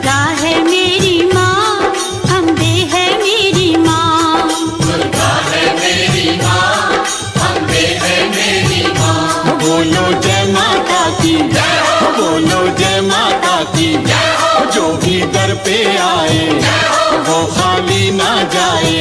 दुर्गा है मेरी माँ, अम्बे है मेरी माँ। दुर्गा है मेरी माँ, अम्बे है मेरी माँ। बोलो जय माता की जय हो, बोलो जय माता की जय हो, जो भी दर पे आए जय हो, वो खाली ना जाए।